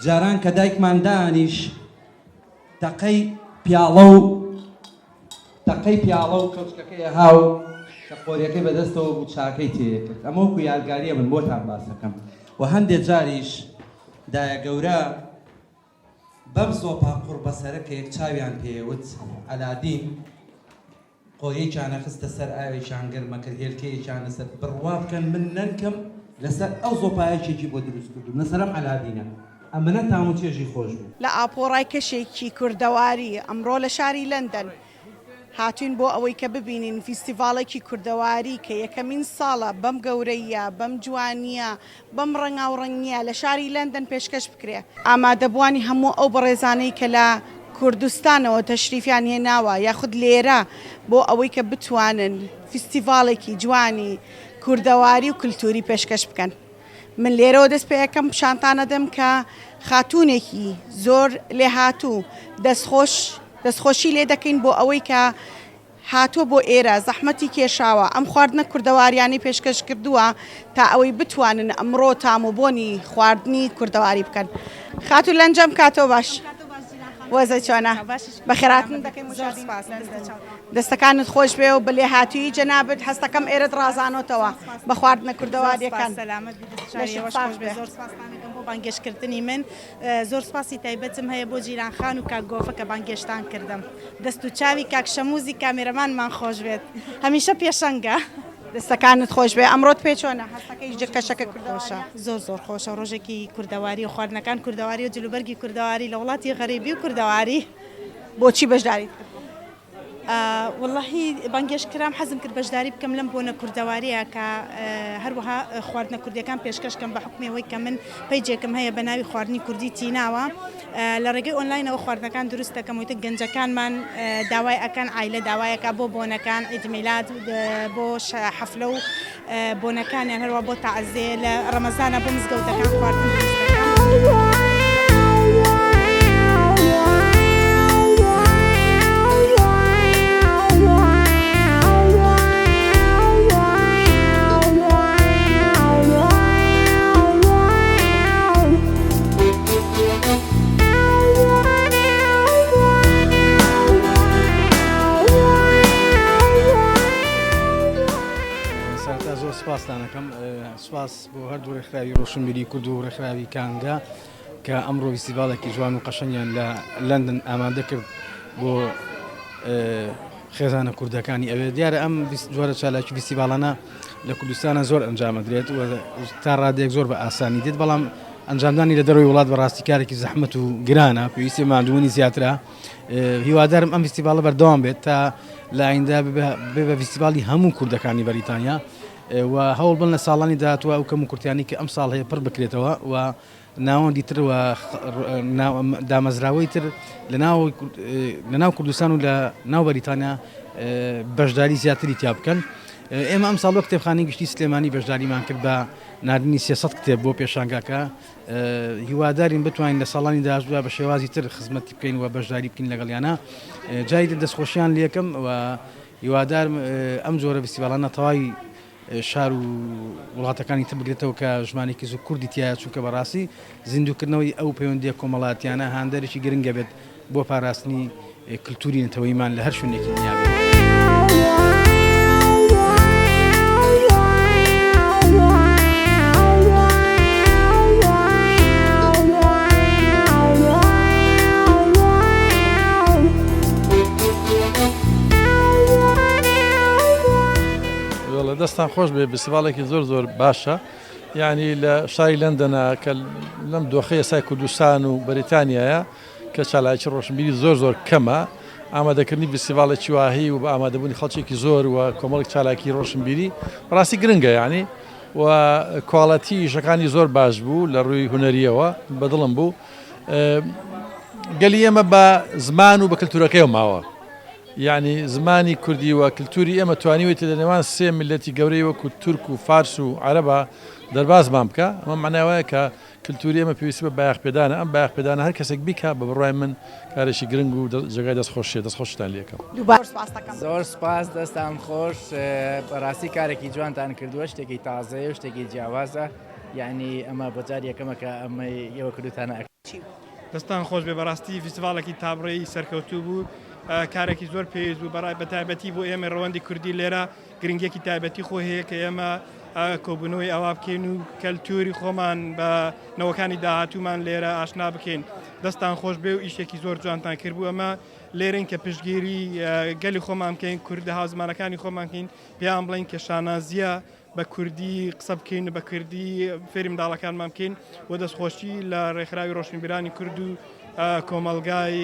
جاران کە دایکمان دانیش تەقەی پیاڵە و کەوچکەکەی هاو کە قۆریەکەی بەدەستەوە بوو چاکەی تێکرد ئەمە وەکو یادگاریە من بۆتان باسەکەم و هەندێک جاریش دایە گەورە بەم زۆپا قوڕ بەسەرە کە یەک چاویان پێوت ئەلادین قۆریەکیانە خستە سەر ئاوێکیان گەرمە کرد هێلکەیەکیان لەسەر بڕوا بکەن من نەنکەم لەسەر ئەو زۆپایەکێکی بۆ دروست کردوم لەسەرم ئەلادینە ئەمەنە تام و چێژی خۆش بوو لە ئاپۆڕای کەشێکی کوردەواری ئەمڕۆ لە شاری لەندەن هاتوین بۆ ئەوەی کە ببینین فیستیڤاڵێکی کوردەواری کە یەکەمین ساڵە بەم گەورەیە بەم جوانیە بەم ڕەنگاوڕەنگیە لە شاری لەندەن پێشکەش بکرێ ئامادەبوانی هەموو ئەو بەڕێزانەی کە لە کوردستانەوە تەشریفیان هێناوە یاخود لێرە بۆ ئەوەی کە بتوانن فیستیڤاڵێکی جوانی کوردەواری و کللتوری پێشکەش بکەن من لێرەوە دەست پێ یەکەم شانتانە دەم کە خاتوونێکی زۆر لێ هاتوو دەستخۆشی لێ دەکەین بۆ ئەوەی کە هاتووە بۆ ئێرە زەحمەتی کێشاوە ئەم خواردنە کوردەواریانی پێشکەش کردووە تا ئەوەی بتوانن ئەمڕۆ تاموبۆنی خواردنی کوردەواری بکەن خاتو لەنجەم کاتۆ باش وەزە چۆنە بەخێراتن دەکەین دەستەکانت خۆش بێ و بەلێ هاتووی جەنابەت هەستەکەم ئێرە ڕازانۆتەوە بە خواردنە کوردەواریەکان بانگێشکردنی من زۆر سپاسی تایبەتم هەیە بۆ جیرانخان و کاک گۆفە کە بانگێشتان کردم دەست و چاوی کاک شەموزی کامێرەمانمان خۆش بێت هەمیشە پێشەنگە دەستەکانت خۆش بێ ئەمڕۆت پێ چۆنە هەستەکەی کەشەکە کوردەواشە زۆر خۆشە ڕۆژێکی کوردەواری و خواردنەکان کوردەواری و جلوبەرگی کوردەواری لە وڵاتی غەریبی و کوردەواری بۆچی بەشداریت واللهی بانگێشکرام حەزم کرد بەشداری بکەم لەم بۆنە کوردەواریە کە هەروەها خواردنە کوردیەکان پێشکەشکەم بە حکمەوەی کە من پەیجێکم هەیە بە ناوی خواردنی کوردی تیناوە لە ڕێگەی ئۆنلاینەوە خواردنەکان دروست دەکەم وتە گەنجەکانمان داوای ئەکەن عایلە داوایەکە بۆ بۆنەکان عیدمیلاد بۆ حەفلە و بۆنەکانیان هەروە بۆ تەعزیە لە ڕەمەزانە بۆ مزگەوتەکان خواردن دروست دەکەم سپاسدانەکەم سپاس بۆ هەردوو ڕێکخراوی ڕۆشنبیری کورد و ڕێکخراوی کانگا کە ئەمڕۆ فیستیڤاڵێکی جوان و قەشەنگیان لە لەندەن ئامادە کرد بۆ خێزانە کوردەکانی ئەوێ دیارە ئەم جۆرە چالاکی فیستیڤاڵانە لە کوردستانە زۆر ئەنجامەدرێت و تا ڕادێک زۆر بە ئاسانی دێت بەڵام ئەنجامدانی لە دەروی وڵات بەڕاستی کارێکی زەحمەت و گرانە پێویستی ماندوونی زیاترە هیوادارم ئەم فیستیڤاڵە بەردەوام بێت تا لە ئایندا بێ فیستیڤاڵی هەموو کوردەکانی بەریتانیا و هەوڵ بن لە ساڵانی داهاتوە ئەو کەم و کورتیانی کە ئەم ساڵ هەیە پڕ بکرێتەوە و ناوەندی تر و دامەزراوەی تر لە ناو کوردستان و لە ناو بەریتانیا بەشداری زیاتری تیا بکەن ئێمە ئەم ساڵ کتێبخانەی گشتی سلێمانی بەشداریمان کرد بە نردنی 300 کتێب بۆ پێشانگاکە هیوادارین بتوانین لە ساڵانی داهاتوە بە شێوازی تر خزمەتی بکەین و بەشداری بکەین لەگەڵیانە جای دەستخۆشیان لێکم و هیوادارم ئەم جۆرە فیستیڤاڵانە تەواوی شار و وڵاتەکانی تر بگرێتەوە کە ژمانێکی زۆر کوردی تایە چونکە بەڕاستی زیندووکردنەوەی ئەو پەیوەندیە کۆمەڵاتیانە هاندەرێکی گرنگە بێت بۆ پاراستنی کللتوری نەتەوەیمان لە هەر شوێنێکی دنیا بێت. دەستان خۆش بێ فیستیڤاڵێکی زۆر باشە یعنی لە شاری لەندەنە کە لەم دۆخەیە سای کوردستان و بەریتانیایە کە چالاکی ڕۆشنبیری زۆر کەمە ئامادەکردنی فیستیڤاڵێکی واهی و بە ئامادەبوونی خەڵکێکی زۆر و کۆمەڵێک چالاکی ڕۆشنبیری ڕاستی گرنگە یعنی و کواڵەتی شەکانی زۆر باش بوو لە ڕووی هونەریەوە بەدڵم بوو گەلی ئێمە بە زمان و بە کللتورەکەی ماوە یعنی زمانی کوردی و کللتوری ئێمە توانیوێتە لە نێوان سێ میلەتی گەورەی وەکو تورک و فارس و عەرەبە دەربازمان بکە ئەمە معناوەیە کە کللتوری ئێمە پێویستی بە بایەخپێدانە ئەم بایەخپێدانە هەر کەسێک بیکە بە بڕای من کارێکی گرنگ و جێگای دەستخۆشتان لێکم زۆر سپاس دەستان خۆش بەڕاستی کارێکی جوانتان کردووە شتێکی تازەیە و شتێکی جیاوازە یعنی ئەمە بۆ جار یەکەمەکە ئەمەی ئێوە کردوتانە دەستان خۆش بێ بەڕاستی فیستیڤالێکی تابڕێی سەرکەوتوو بوو کارێکی زۆر پێویست بوو بەڕای بە تایبەتی بۆ ئێمە ڕەوەندی کوردی لێرە گرنگێکی تایبەتی خۆ هەیە کە ئێمە کۆبوونەوەی ئەوا بکەین و کەلتوری خۆمان بە نەوەکانی داهاتوومان لێرە ئاشنا بکەین دەستان خۆش بێ و ئیشێکی زۆر جوانتان کرد بوو ئەمە لێرن کە پشتگیری گەلی خۆمان بکەین کوردە هاوزمانەکانی خۆمان بکەین پێیان بڵین کە شانازیە بە کوردی قسە بکەین بە کوردی فێری منداڵەکانمان بکەین و دەستخۆشی لە ڕێکخراوی ڕۆشنبیرانی کورد و کۆمەلگای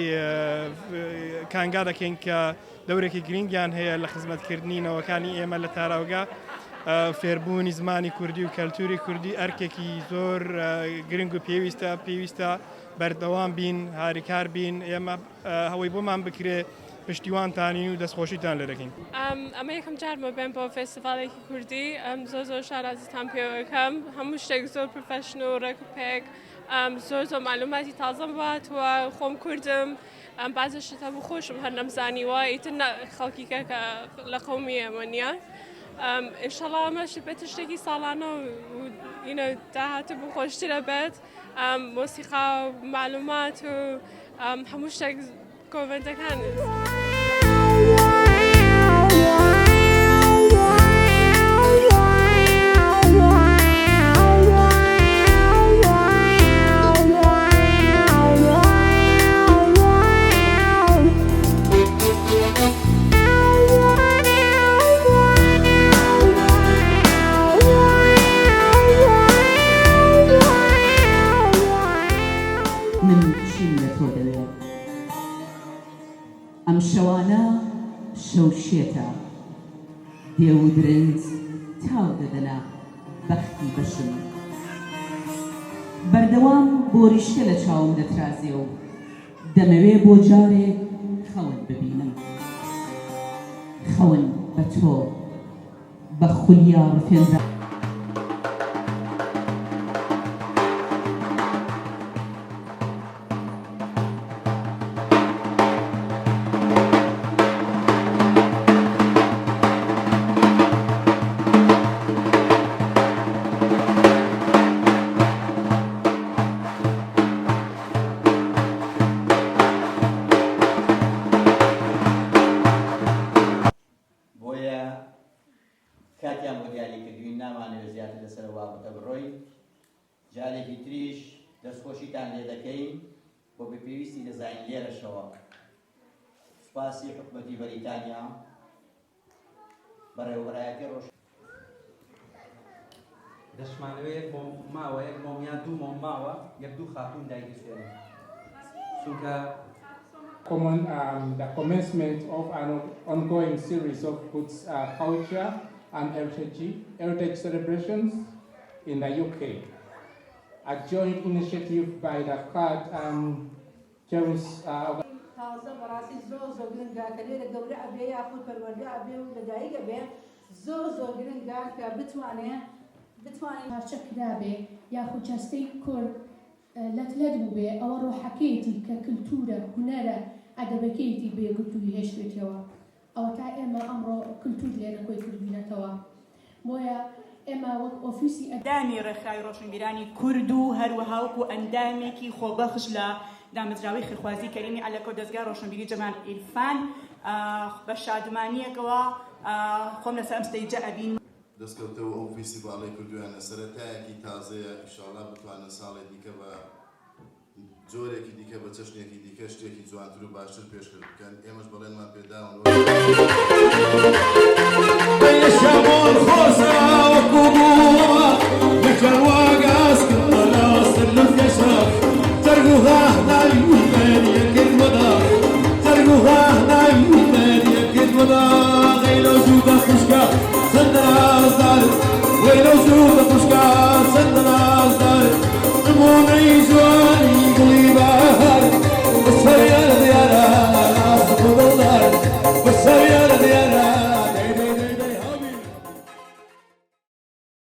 کانگا دەکەین کە دەورێکی گرنگیان هەیە لە خزمەتکردنی نەوەکانی ئێمە لە تاراوگا فێربوونی زمانی کوردی و کەلتوری کوردی ئەرکێکی زۆر گرنگ و پێویستە بەردەوام بین هاریکار بین ئێمە هەوەی بۆمان بکرێ پشتیوانتانی و دەستخۆشیتان لێ دەکەین ئەمە یەکەم جارمە بێن بۆ فێستیڤالێکی کوردی زۆر شارازیتان پێوەکەم هەموو شتێک زۆر پروفێشنۆ و ڕێک زۆر معلوماتی تازەم باتوە خۆم کوردم بازە شتە بوو خۆشم هەر نەمزانیوە ئیتر خەڵکیکە کە لە قەومی ئێمە نییە ئینشەڵا ئەمەش بێتە شتێکی ساڵانە و داهاتوو بوو خۆشترە بێت مۆسیقا و معلومات و هەموو شتێک کۆڤەردەکان ئەم شەوانە شەوشێتە دێ و درنج تاو دەدەنا بەختی بەشم بەردەوام بۆریشکە لە چاوم دەترازێ و دەمەوێ بۆ جارێک خەون ببینم خەون بە تۆ بە خولیا ڕفێنرا کاتیان بۆ دیاریکردووی نامانەوێت زیاتر لەسەر وابەتە بڕۆی جارێکی تریش دەستخۆشیتان لێ دەکەین بۆ بەپێویستی دەزانین لێرەشەوە سوپاسی حکومەتی بەریتانیا بەڕێوەبەرایەتی ڕۆژ دەشمانەوەیەک ماوە یەک مۆمیان دوو مۆم ماوە یەک دوو خاتوون دایکستێنە چونکە the commencement of an ongoing series of culture and heritage celebrations in the UK. A joint initiative by the CAD and Jerry's تازە بەڕاستی زۆر گرنگە کە لێرە گەورە ئەبێ یاخود پەروەردە ئەبێ و لەدایکە بێ زۆر گرنگە کە بتوانین پارچە کرابێ یاخود جەستەی کورد لەتلەت بوو بێ ئەوە ڕۆحەکەیەتی کە کلتورە هونەرە ئەدەبەکەیەتی بێگرتووی هێشتێتەوە ئەوە تا ئێمە ئەمڕۆ کلتور لێرە کۆی کردبینەتەوە بۆیە ئێمە وەک ئۆفیسی ئەندامی ڕێکخراوی ڕۆشنبیرانی کورد و هەروەها وەکو ئەندامێکی خۆبەخش لە دامەزراوەی خێرخوازی کەریمی عەلەکە و دەستگای ڕۆشنبیری جەمال ئیرفان بە شادمانیەکەوە خۆم لەسەر ئەم ستەیجە ئەبین دەستکەوتەوە ئەو فیستیڤاڵی کردویانە سەرەتایەکی تازەیە ئینشاڵڵا بتوانن ساڵێک دیکە بە جۆرێکی دیکە بە چەشنێکی دیکە شتێکی جوانتر و باشتر پێشکەش بکەن ئێمەش بەڵێنمان پێداون